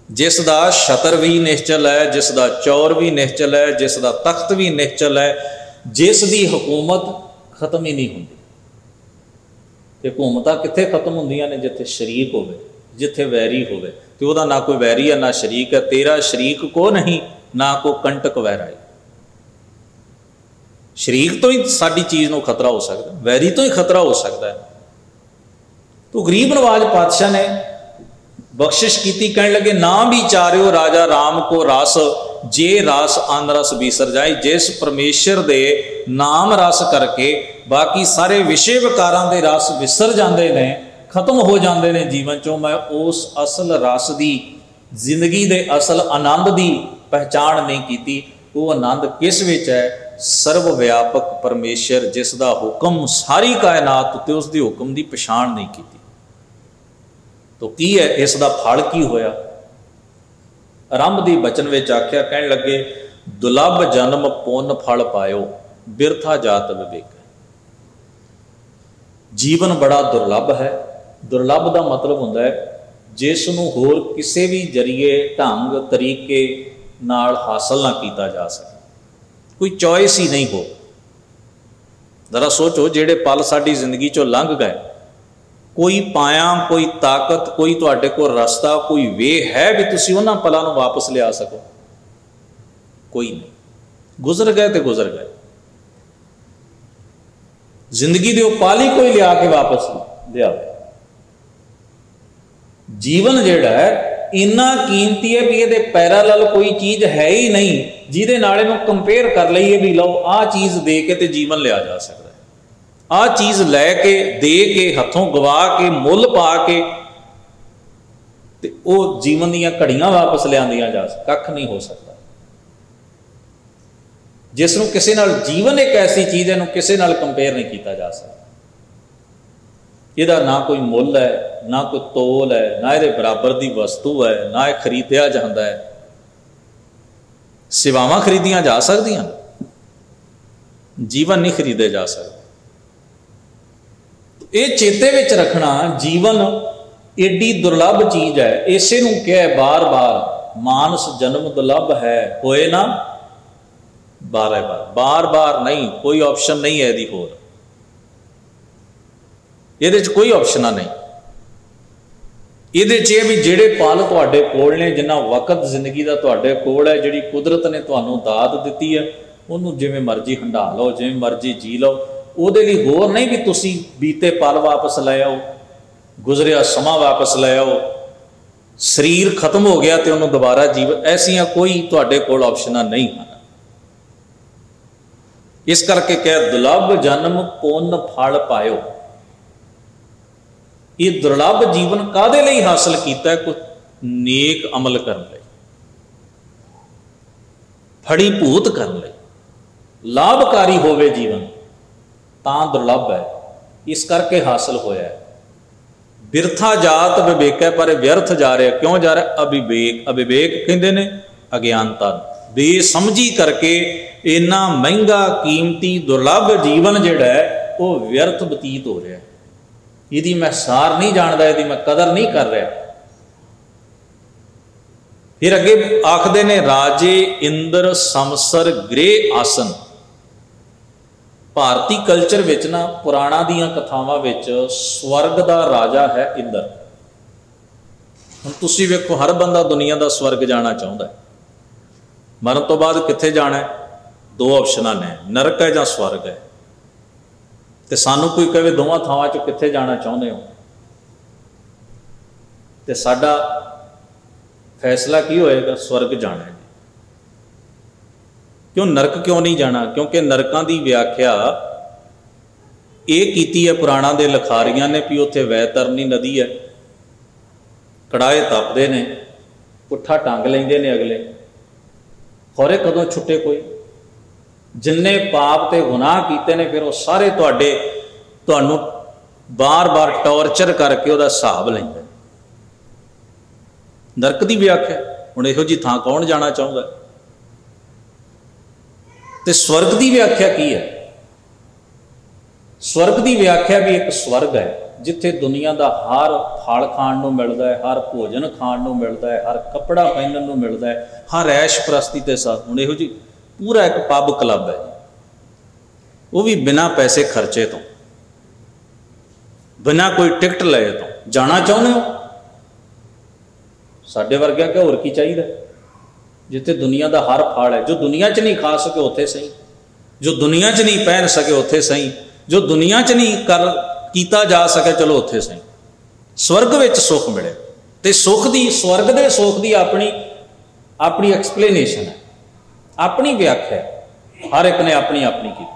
जिसदा छतर भी निश्चल है, जिसदा चौर भी निश्चल है, जिसदा तख्त भी निश्चल है, जिसदी हुकूमत खत्म ही नहीं होंदी। ते हुकूमतां कित्थे खत्म होंदियां ने? जिथे शरीक होवे, जिथे वैरी होवे। तो वह ना कोई वैरी है ना शरीक है, तेरा शरीक को नहीं ना को कंटक वैराई। शरीक तो ही साड़ी चीज़ को खतरा हो सकता है, वैरी तो ही खतरा हो सकता है। तो गरीब नवाज पातशाह ने बख्शिश की, कहने लगे ना विचारियो राजा राम को रस, जे रस अन रस बिसर जाए। जिस परमेश्वर दे नाम रस करके बाकी सारे विषय विकारां दे रस विसर जाते हैं, खत्म हो जाते हैं जीवन चों, मैं उस असल रस की जिंदगी दे असल आनंद की पहचान नहीं की। वो आनंद किस विच है? सर्व व्यापक परमेश्वर जिसका हुक्म सारी कायनात उत्ते उसके हुक्म की पछाण नहीं की। तो की है इसका फल की होया? आरंभ दी बचन विच आख्या, कहण लगे दुलभ जन्म पुन फल पायो, बिरथा जात विवेक। जीवन बड़ा दुर्लभ है। दुर्लभ का मतलब होंदा है जिसनूं होर किसी भी जरिए ढंग तरीके नाल हासिल ना किया जा सके, कोई चॉइस ही नहीं हो। जरा सोचो, जेड़े पल साडी जिंदगी चों लंघ गए, कोई पाया, कोई ताकत, कोई तुहाडे कोल रस्ता, कोई वे है भी तुसीं उन्हां पलां नूं वापस लिया सको? कोई नहीं। गुजर गए तो गुजर गए। जिंदगी दे पल ही कोई लिया के वापस लिया। जीवन जिहड़ा है इन्ना कीमती है भी ये पैरालल कोई चीज़ है ही नहीं जिहदे नाल इहनूं कंपेयर कर लईए भी लो आ चीज़ दे के ते जीवन लिया जा सकता है। आ चीज़ लैके दे के हथों गवा के मुल पा के ते वो जीवन दीयां घड़ियां वापस लियांदियां जा सकता, कख नहीं हो सकता। जिसनूं किसी नाल जीवन एक ऐसी चीज़ है किसी नाल कंपेयर नहीं किया जा सकता। ਇਹਦਾ ना कोई मुल है, ना कोई तोल है, ना ये बराबर की वस्तु है, ना यह खरीदया जाता है। सेवावां खरीदियां जा सकदियां, जीवन नहीं खरीदे जा सकते। ये चेते विच रखना, जीवन एडी दुर्लभ चीज़ है। इसे नूं क्या है बार बार, मानस जन्म दुर्लभ है, होए ना बार बार। बार बार नहीं, कोई ऑप्शन नहीं है यदि होर, ये कोई ऑप्शन नहीं। ये भी जेड़े पल तुहाडे कोल ने, जिन्ना वक्त जिंदगी का तुहाडे कोल है, जिहड़ी कुदरत ने तुहानूं दात दिती है, उन्होंने जिवें मर्जी हंडा लो, जिवें मर्जी जी लो। उहदे लई होर नहीं भी तुसीं बीते पल वापस लै आओ, गुजरिया समा वापस लै आओ, शरीर खत्म हो गया तो उन्होंने दोबारा जीवन, ऐसियां कोई तुहाडे कोल ऑप्शनां नहीं हैं। इस करके कह दुर्लभ जन्म पुन फल पायो। ये दुर्लभ जीवन कादे लई हासिल किया है? कुछ नेक अमल करने, फड़ी भूत करने, लाभकारी होवे जीवन, तां दुर्लभ है। इस करके हासिल होया है। बिरथा जात विवेक है, पर व्यर्थ जा रहा। क्यों जा रहा? अविवेक। अविवेक कहते ने अज्ञानता, बेसमझी करके इन्ना महंगा कीमती दुर्लभ जीवन जिहड़ा है वो व्यर्थ बतीत हो रहा है। यदि मैं सार नहीं जानता, यदि मैं कदर नहीं कर रहा। फिर अगे आखदे ने राजे इंद्र समसर गृह आसन। भारतीय कल्चर विच ना पुराणा दीयां कथावां विच स्वर्ग दा राजा है इंद्र। हुण तुसीं वेखो, हर बंदा दुनिया दा स्वर्ग जाना चाहुंदा है। मरण तो बाद कित्थे जाना है? दो ऑप्शनां ने, नरक है जां स्वर्ग है। तो सानू कोई कहे दोवां थावां चों कित्थे जाना चाहुंदे हो, तो साडा फैसला की होएगा? स्वर्ग जाना है। क्यों नरक क्यों नहीं जाना? क्योंकि नरकां दी व्याख्या ये कीती है पुराणा दे लखारियां ने भी उत्थे वैतरनी नदी है, कड़ाए तपदे ने, पुट्ठा टंग लेंदे ने अगले, खौरे कदों छुट्टे कोई। जिन्ने पाप ते गुनाह कीते ने फिर वो सारे तुहानूं बार बार टॉर्चर करके उहदा हिसाब लैंदे। नरक की व्याख्या हुण इहो जी थां कौन जाना चाहुंदा? ते स्वर्ग की व्याख्या की है? स्वर्ग की व्याख्या भी एक स्वर्ग है जिथे दुनिया का हर फल खाण नूं मिलदा है, हर भोजन खाण नूं मिलदा है, हर कपड़ा पहनण नूं मिलदा है, हर ऐश प्रस्ती के साथ। हुण इहो जी पूरा एक पब क्लब है, वो भी बिना पैसे खर्चे तो, बिना कोई टिकट ले तो। जाना चाहुंदे हो? साडे वर्गियां क्या होर की चाहिए? जिथे दुनिया का हर फल है, जो दुनिया च नहीं खा सके उत्थे सही, जो दुनिया च नहीं पहन सके उत्थे सही, जो दुनिया च नहीं कर कीता जा सके चलो उत्थे सही। स्वर्ग विच सुख मिले। तो सुख दी, स्वर्ग दे सुख दी अपनी अपनी एक्सप्लेनेशन है, अपनी व्याख्या है, हर एक ने अपनी अपनी की।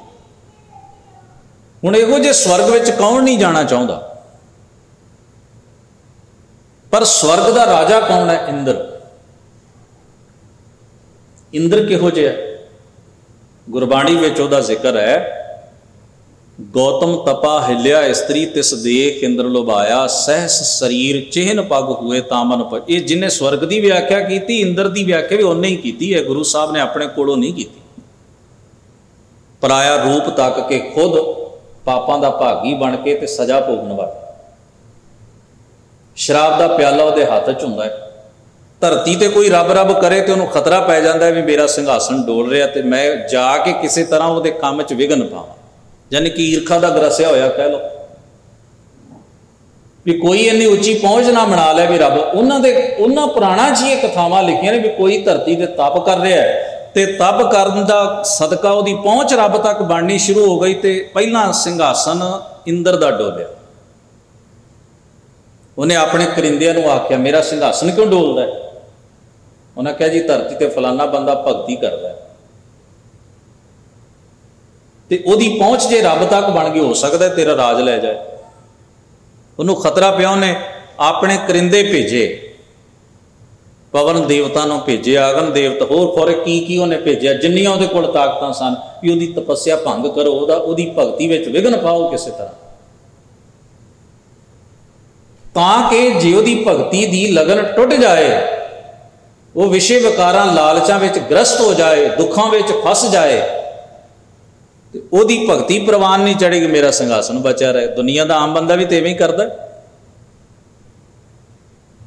हुण इहो जे स्वर्ग विच कौन नहीं जाना चाहुंदा? पर स्वर्ग का राजा कौन है? इंद्र। इंद्र किहो जिहा? गुरबाणी विच उहदा जिक्र है, गौतम तपा हिल्या स्त्री तिस देख इंद्र लुभाया, सहस शरीर चिहन पग हुए तामन पर। ये जिन्हें स्वर्ग की व्याख्या की, इंद्र की व्याख्या भी उन्हें ही की है, गुरु साहब ने अपने कोलों नहीं की। पराया रूप तक के खुद पापां दा भागी बन के ते सजा भोगण वाला। शराब का प्याला उहदे हत्थ च हुंदा है। धरती ते कोई रब रब करे तो उन्होंने खतरा पै जाता है भी मेरा सिंघासन डोल रहा तो मैं जाके किसी तरह वो काम च विघन पावां, यानी कि ईर्खा का ग्रसिया होया कह लो भी कोई इन्नी उच्ची पहुँच ना बना ले भी रब। उन्होंने पुराणा च ये कथावां लिखियां ने भी कोई धरती ते तप कर रहा है तो तप करन दा सदका उहदी पहुँच रब तक बननी शुरू हो गई तो पहला सिंघासन इंद्र दा डोलिया। उन्हें अपने करिंदिਆਂ ਨੂੰ आख्या मेरा सिंघासन क्यों डोलदा है? उन्हें कहा जी धरती ते फलाना बंदा भगती करता है तो उसकी पहुँच जे रब तक बन गई, हो सकता है तेरा राज लै जाए। उन्होंने खतरा पिया, उन्हें अपने करिंदे भेजे, पवन देवता नूं भेजे, अगन देवता होर खोरे की उन्हें भेजा, जिन्नियां उहदे कोल ताकतां सन भी उहदी तपस्या भंग करो, उहदी भगती विच विघन पाओ किसी तरह, ताकि जे उहदी भगती दी लगन टुट जाए, वो विषय विकारां लालचां विच ग्रस्त हो जाए, दुखां विच फस जाए, ਉਹਦੀ भगती प्रवान नहीं चढ़ेगी, मेरा सिंघासन बचा रहे। दुनिया का आम बंदा भी तो इवें ही करता।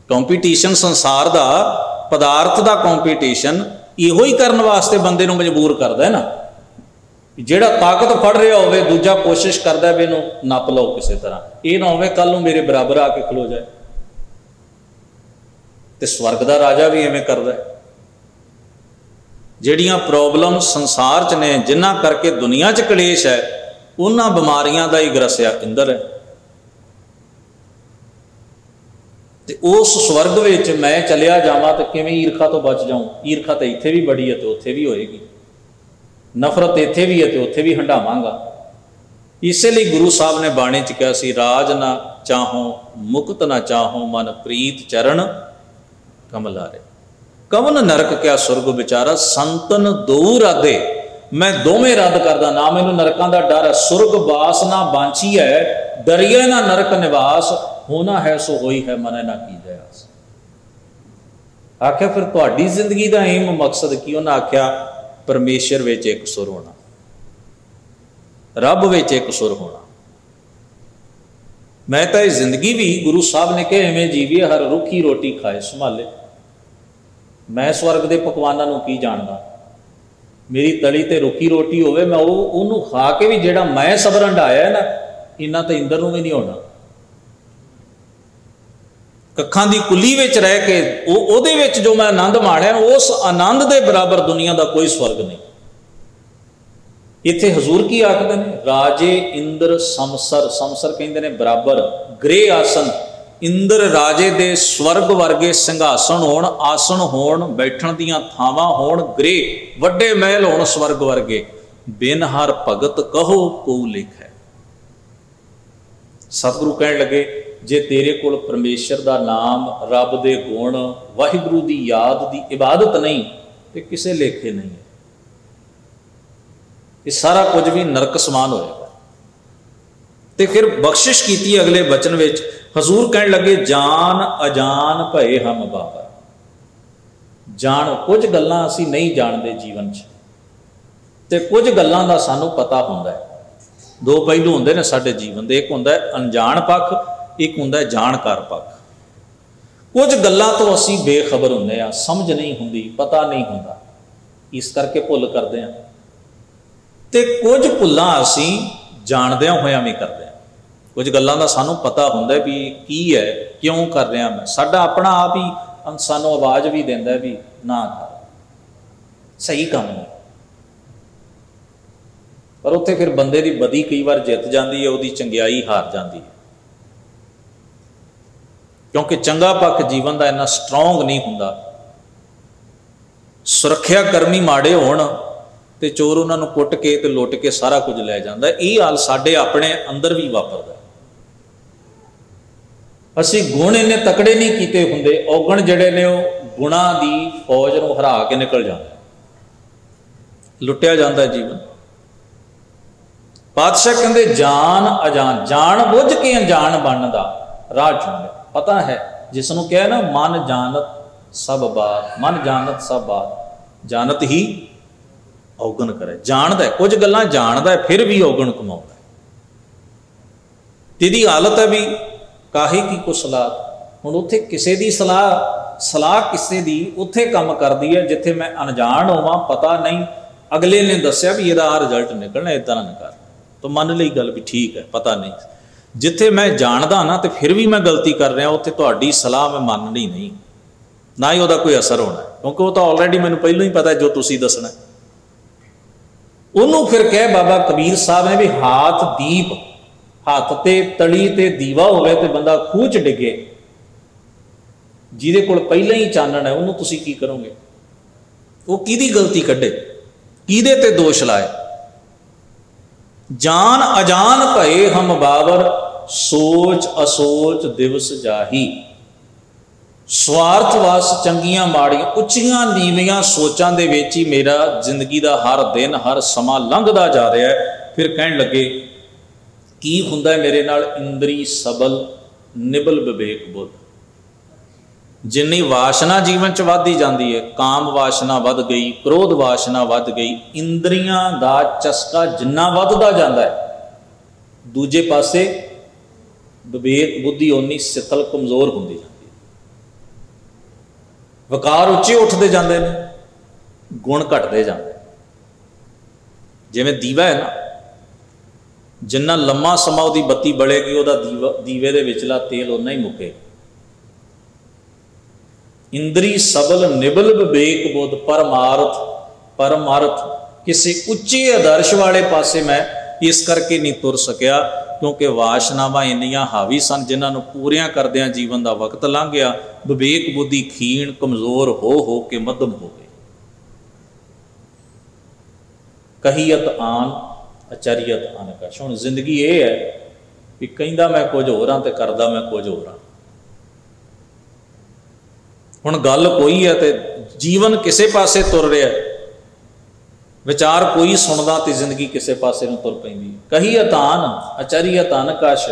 कंपीटीशन संसार का, पदार्थ का कंपीटीशन इहो ही करने वास्ते बंदे नूं मजबूर करता है ना। जिहड़ा ताकत फड़ रहा होवे दूजा कोशिश करता है भी इहनूं नप लो किसी तरह, ये ना होवे कल नूं मेरे बराबर आके खलो जाए। तो स्वर्ग का राजा भी इवें करता है। जिहड़ियां प्रॉब्लम संसार च ने जिन्हां करके दुनिया च कलेश है, उन्हां बीमारियां दा ही ग्रसिया इंद्र है। ते उस स्वर्ग विच मैं चलिया जावां तो किवें ईर्खा तो बच जाऊं? ईर्खा तो इत्थे भी बड़ी है तो उत्थे भी होएगी, नफरत इत्थे भी है तो उत्थे भी हंडावांगा। इसलिए गुरु साहब ने बाणी च कहा सी, राज ना चाहो मुक्त ना चाहो मन प्रीत चरण कमलारे, कवन नरक क्या सुरग विचारा, संतन दो राधे मैं दोवें रद्द करदा ना। मैनू नरकों का डर है, सुरग वास ना बांछी है, डरिए ना नरक निवास, होना है सो होई है मने ना की जाए आस। आख्या फिर तुहाडी जिंदगी का एम मकसद की? उन्हें आख्या परमेश्वर विच एक सुर होना, रब विच एक सुर होना। मैं तो जिंदगी भी गुरु साहब ने कहा इवें जीवीए हर रुखी रोटी खाए संभाले। मैं स्वर्ग के पकवानों नूं की जानदा, मेरी तली ते रुखी रोटी होवे मैं उहनूं खा के भी जिहड़ा मैं सबर हंडाया है ना, इन्ना तो इंद्र नूं भी नहीं होना। कखां दी कुली विच रह के उहदे विच जो मैं आनंद माणिया, उस आनंद के बराबर दुनिया का कोई स्वर्ग नहीं। इत्थे हजूर की आखदे ने, राजे इंद्र समसर, समसर कहंदे ने बराबर, ग्रे आसन, इंद्र राजे दे स्वर्ग वर्गे सिंघासन होण, आसन होण, बैठण दीआं थावां होण, ग्रे वड्डे महल होण स्वर्ग वर्गे, बिन हर भगत कहो को लिख है। सतगुरु कहण लगे, जे तेरे कोल परमेश्वर का नाम, रब दे गुण, वाहिगुरू दी याद दी इबादत नहीं तो किसे लेखे नहीं है। ये सारा कुछ भी नरक समान होएगा। तो फिर बख्शिश की अगले वचन विच, हजूर कहने लगे, जान अजान भए हम बाबा। जान कुछ गल्लां असीं नहीं जानते जीवन च, ते कुछ गल्लां दा सानूं पता हुंदा है। दो पहलू हुंदे ने साडे जीवन दे, एक हुंदा है अनजान पक्ष, एक हुंदा है जानकार पक्ष। कुछ गल्लां तो असीं बेखबर हुंदे आ, समझ नहीं हुंदी, पता नहीं हुंदा, इस करके भुल करदे आ। ते कुछ भुल्लां असीं जाणदिआं होइआं भी करदे आ। कुछ गल्लां दा सानूं पता हुंदा भी की है, क्यों कर रहा मैं, साडा अपना आप ही सानूं आवाज़ भी दिंदा भी ना कर, सही काम नहीं। पर उत्थे फिर बंदे दी बदी कई बार जित जाती है, उहदी चंगियाई हार जाती है, क्योंकि चंगा पक्ष जीवन का इन्ना स्ट्रोंग नहीं हुंदा। सुरख्या कर्मी माड़े होण ते चोर उन्होंने कुट के ते लुट के सारा कुछ लै जांदा। ये हाल साडे अपने अंदर भी वापरदा। असी गुण इन्ने तकड़े नहीं कीते हुंदे, औगण जिहड़े ने गुणा दी फौज नूं हरा के निकल जांदा, लुटिया जांदा जीवन। पातशाह कहते जान अजान, जान बुझ के अनजान बनदा राह चुन लिया। पता है जिसनों कहे ना मन जानत सब बात, मन जानत सब बात, जानत ही औगन करे। जानदा कुछ गल्लां जानदा है फिर भी औगन कमाउंदा। तेरी हालत है भी काहे की को सलाह। हुण उत्थे किसे दी सलाह किसे दी उत्थे काम करदी है जिथे मैं अनजान होवां, पता नहीं, अगले ने दस्या भी इहदा रिजल्ट निकलना, इदां ना कर, तो मन लई गल भी ठीक है, पता नहीं। जिथे मैं जानदा ना तो फिर भी मैं गलती कर रहा, उत्थे तुहाडी सलाह मैं मननी नहीं, ना ही उहदा कोई असर होना, क्योंकि वो तो ऑलरेडी मैनूं पहलों ही पता है जो तुसीं दसना। उन्होंने फिर कह बाबा कबीर साहब ने भी हाथ दीप, हाथ ते तली ते दीवा होवे ते बंदा खूह च डिगे, जिहदे कोल पहले ही चानण है उन्होंने तुसीं की करोगे? वो किहदी गलती कढे, किहदे ते दोष लाए? जान अजान भये हम बावर, सोच असोच दिवस जाही। स्वार्थ वस चंगियां माड़ियां उच्चियां नीवियां सोचां दे विच ही मेरा जिंदगी का हर दिन हर समा लंघदा जा रहा है। फिर कहण लगे की हुंदा है मेरे नाल? इंद्री सबल निबल विवेक बुद्ध। जिन्नी वासना जीवन च वधदी जाती है, काम वासना वध गई, क्रोध वासना वध गई, इंद्रियां दा चस्का जिन्ना वधदा जाता है, दूजे पासे विवेक बुद्धि उन्नी सितल कमजोर होंदी जाती है। वकार उच्चे उठते जाते हैं, गुण घटते जाते। जिवें दीवा है ना, जिन्ना लम्मा समा उहदी बत्ती बलेगी उहदा दीवे दे विचला तेल उन्ना ही मुकेगा। इंद्री सबल निबल विवेक बुद्ध, परमार्थ किसी उच्चे आदर्श वाले पासे मैं इस करके नहीं तुर सकिया क्योंकि वासनावां इन्नियां हावी सन जिन्होंने पूरियां करदियां जीवन का वक्त लंघ गया। विवेक बुद्धि खीण कमजोर हो के मध्यम हो गई। कहीयत आन अचरियत अनकश। हुण जिंदगी ये है कि कहंदा मैं कुछ होर हां ते करदा मैं कुछ होर हां। हुण गल कोई है तो जीवन किसे पासे तुर रहा है, विचार कोई सुनदा तो जिंदगी किसे पासे नूं तुर पैंदी। कही अतान अचरियत अनकश,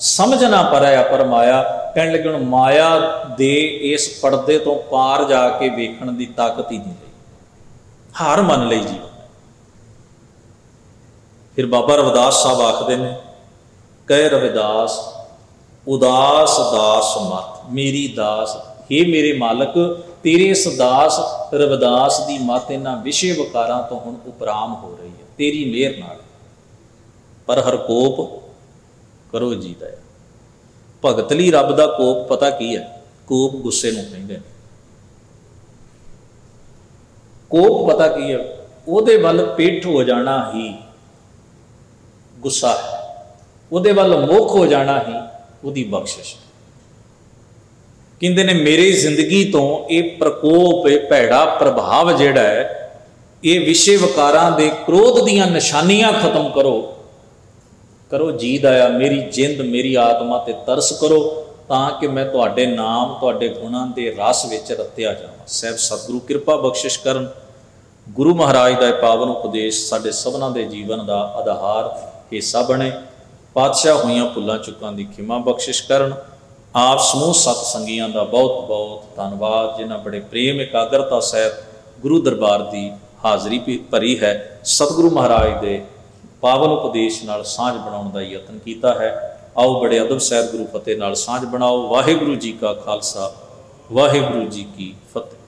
समझना परया पर माया। कहण लगे हुण माया दे इस पर्दे तो पार जाके वेखण दी ताकत ही नहीं रही, हार मन लई जीवन। फिर बाबा रविदास साहब आखदे ने, कह रविदास उदास दास मत मेरी दास। हे मेरे मालक, तेरे इस दास रविदास की मत इन्हां विषय विकारां तो हुण उपराम हो रही है तेरी मेहर नाल। पर हर कोप करो जी दया। भगत लई रब दा कोप पता की है? कोप गुस्से नूं कहंदे ने। कोप पता की है? उहदे वल पिठ हो जाना ही गुस्सा है, उहदे वल मुख हो जाना ही उहदी बख्शिश है। कहते ने मेरी जिंदगी तो ये प्रकोप भैड़ा प्रभाव जिहड़ा है, ये विषय विकारां दे क्रोध दीयां निशानियां खत्म करो। करो जी दया, मेरी जिंद मेरी आत्मा ते तरस करो ताकि मैं तुहाडे नाम तुहाडे गुणां दे रस विच रत्या जावां। साहब सतगुरु कृपा बख्शिश करन। गुरु महाराज का पावन उपदेश साडे सबना दे जीवन का आधार हिस्सा बने। पातशाह होइयां भुल्लां चुकां दी खिमा बख्शिश करन। आप समूह सतसंगियां का बहुत बहुत धन्यवाद जिन्हें बड़े प्रेम एकाग्रता सहित गुरु दरबार की हाज़री भरी है। सतगुरु महाराज के पावन उपदेश नाल सांझ बनाने का यत्न किया है। आओ बड़े अदब सहित गुरु फतेह नाल सांझ बनाओ। वाहिगुरु जी का खालसा, वाहिगुरु जी की फतेह।